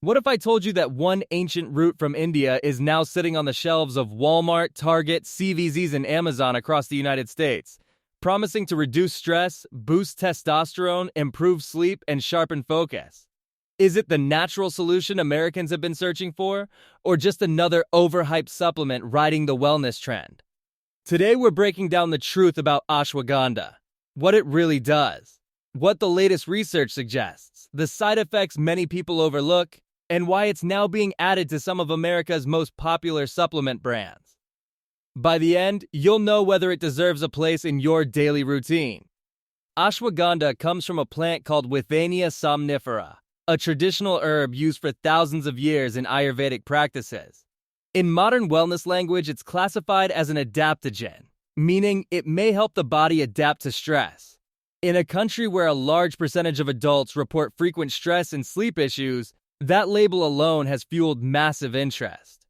What if I told you that one ancient root from India is now sitting on the shelves of Walmart, Target, CVS's, and Amazon across the United States, promising to reduce stress, boost testosterone, improve sleep, and sharpen focus? Is it the natural solution Americans have been searching for, or just another overhyped supplement riding the wellness trend? Today we're breaking down the truth about ashwagandha, what it really does, what the latest research suggests, the side effects many people overlook, and why it's now being added to some of America's most popular supplement brands. By the end, you'll know whether it deserves a place in your daily routine. Ashwagandha comes from a plant called Withania somnifera, a traditional herb used for thousands of years in Ayurvedic practices. In modern wellness language, it's classified as an adaptogen, meaning it may help the body adapt to stress. In a country where a large percentage of adults report frequent stress and sleep issues, that label alone has fueled massive interest.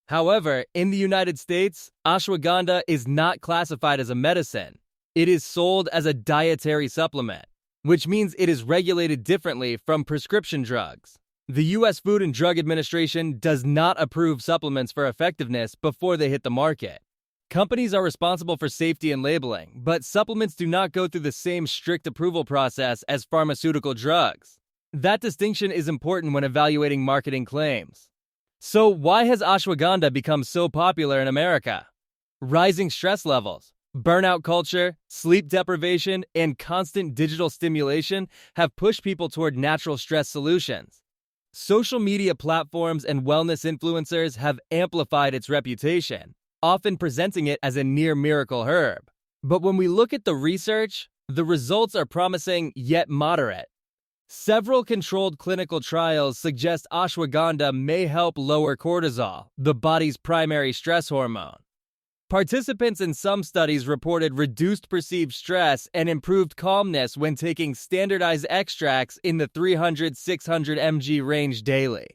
However, in the United States, ashwagandha is not classified as a medicine. It is sold as a dietary supplement, which means it is regulated differently from prescription drugs. The U.S. Food and Drug Administration does not approve supplements for effectiveness before they hit the market. Companies are responsible for safety and labeling, but supplements do not go through the same strict approval process as pharmaceutical drugs. That distinction is important when evaluating marketing claims. So why has ashwagandha become so popular in America? Rising stress levels, burnout culture, sleep deprivation, and constant digital stimulation have pushed people toward natural stress solutions. Social media platforms and wellness influencers have amplified its reputation, often presenting it as a near-miracle herb. But when we look at the research, the results are promising yet moderate. Several controlled clinical trials suggest ashwagandha may help lower cortisol, the body's primary stress hormone. Participants in some studies reported reduced perceived stress and improved calmness when taking standardized extracts in the 300-600 mg range daily.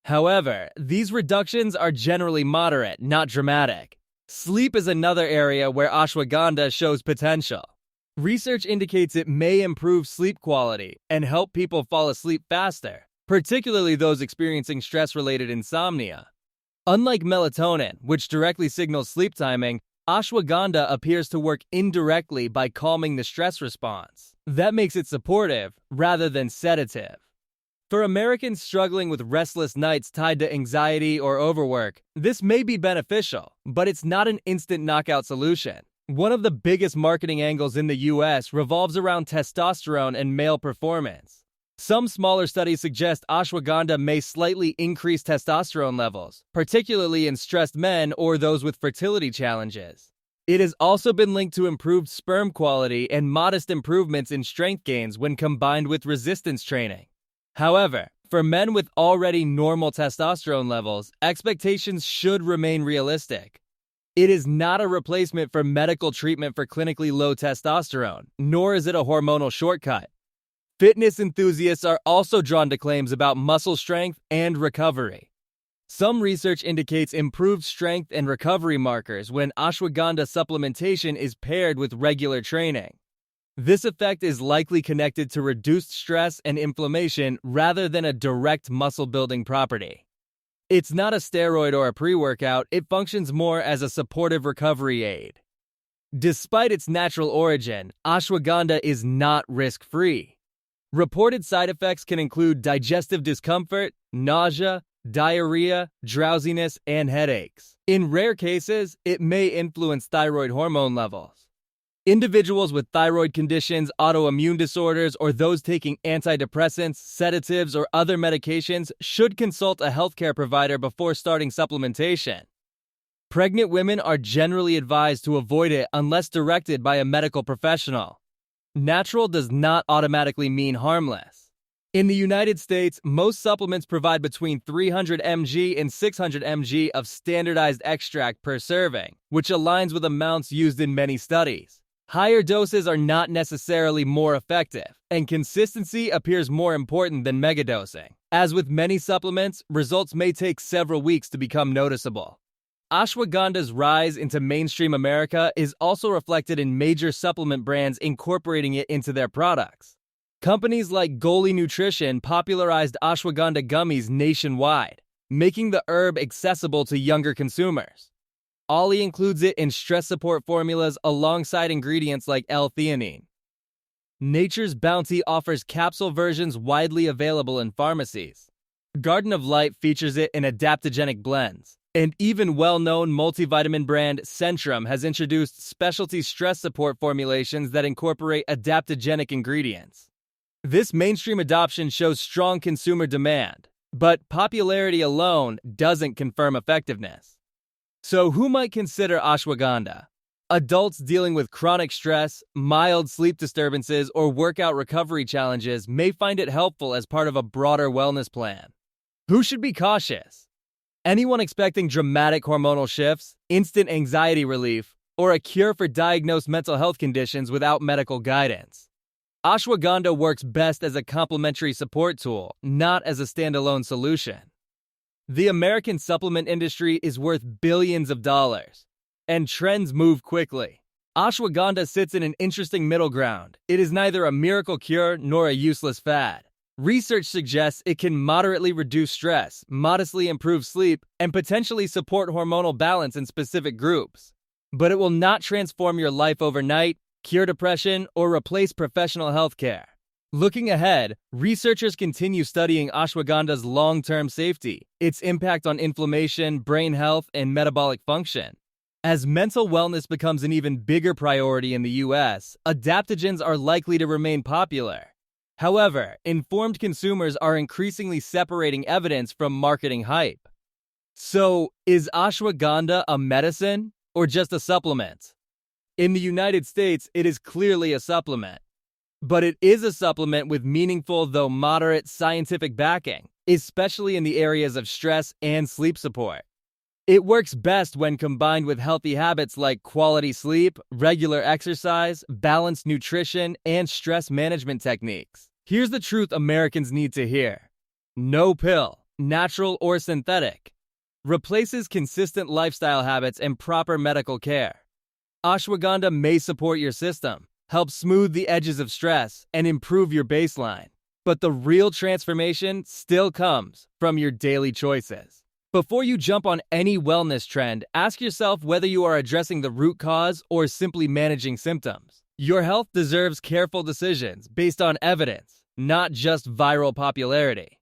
However, these reductions are generally moderate, not dramatic. Sleep is another area where ashwagandha shows potential. Research indicates it may improve sleep quality and help people fall asleep faster, particularly those experiencing stress-related insomnia. Unlike melatonin, which directly signals sleep timing, ashwagandha appears to work indirectly by calming the stress response. That makes it supportive rather than sedative. For Americans struggling with restless nights tied to anxiety or overwork, this may be beneficial, but it's not an instant knockout solution. One of the biggest marketing angles in the US revolves around testosterone and male performance. Some smaller studies suggest ashwagandha may slightly increase testosterone levels, particularly in stressed men or those with fertility challenges. It has also been linked to improved sperm quality and modest improvements in strength gains when combined with resistance training. However, for men with already normal testosterone levels, expectations should remain realistic. It is not a replacement for medical treatment for clinically low testosterone, nor is it a hormonal shortcut. Fitness enthusiasts are also drawn to claims about muscle strength and recovery. Some research indicates improved strength and recovery markers when ashwagandha supplementation is paired with regular training. This effect is likely connected to reduced stress and inflammation rather than a direct muscle-building property. It's not a steroid or a pre-workout, it functions more as a supportive recovery aid. Despite its natural origin, ashwagandha is not risk-free. Reported side effects can include digestive discomfort, nausea, diarrhea, drowsiness, and headaches. In rare cases, it may influence thyroid hormone levels. Individuals with thyroid conditions, autoimmune disorders, or those taking antidepressants, sedatives, or other medications should consult a healthcare provider before starting supplementation. Pregnant women are generally advised to avoid it unless directed by a medical professional. Natural does not automatically mean harmless. In the United States, most supplements provide between 300 mg and 600 mg of standardized extract per serving, which aligns with amounts used in many studies. Higher doses are not necessarily more effective, and consistency appears more important than megadosing. As with many supplements, results may take several weeks to become noticeable. Ashwagandha's rise into mainstream America is also reflected in major supplement brands incorporating it into their products. Companies like Goli Nutrition popularized ashwagandha gummies nationwide, making the herb accessible to younger consumers. OLLY includes it in stress support formulas alongside ingredients like L-theanine. Nature's Bounty offers capsule versions widely available in pharmacies. Garden of Light features it in adaptogenic blends. And even well-known multivitamin brand Centrum has introduced specialty stress support formulations that incorporate adaptogenic ingredients. This mainstream adoption shows strong consumer demand, but popularity alone doesn't confirm effectiveness. So who might consider ashwagandha? Adults dealing with chronic stress, mild sleep disturbances, or workout recovery challenges may find it helpful as part of a broader wellness plan. Who should be cautious? Anyone expecting dramatic hormonal shifts, instant anxiety relief, or a cure for diagnosed mental health conditions without medical guidance. Ashwagandha works best as a complementary support tool, not as a standalone solution. The American supplement industry is worth billions of dollars, and trends move quickly. Ashwagandha sits in an interesting middle ground. It is neither a miracle cure nor a useless fad. Research suggests it can moderately reduce stress, modestly improve sleep, and potentially support hormonal balance in specific groups. But it will not transform your life overnight, cure depression, or replace professional health care. Looking ahead, researchers continue studying ashwagandha's long-term safety, its impact on inflammation, brain health, and metabolic function. As mental wellness becomes an even bigger priority in the US, adaptogens are likely to remain popular. However, informed consumers are increasingly separating evidence from marketing hype. So, is ashwagandha a medicine or just a supplement? In the United States, it is clearly a supplement. But it is a supplement with meaningful, though moderate, scientific backing, especially in the areas of stress and sleep support. It works best when combined with healthy habits like quality sleep, regular exercise, balanced nutrition, and stress management techniques. Here's the truth Americans need to hear. No pill, natural or synthetic, replaces consistent lifestyle habits and proper medical care. Ashwagandha may support your system, help smooth the edges of stress, and improve your baseline. But the real transformation still comes from your daily choices. Before you jump on any wellness trend, ask yourself whether you are addressing the root cause or simply managing symptoms. Your health deserves careful decisions based on evidence, not just viral popularity.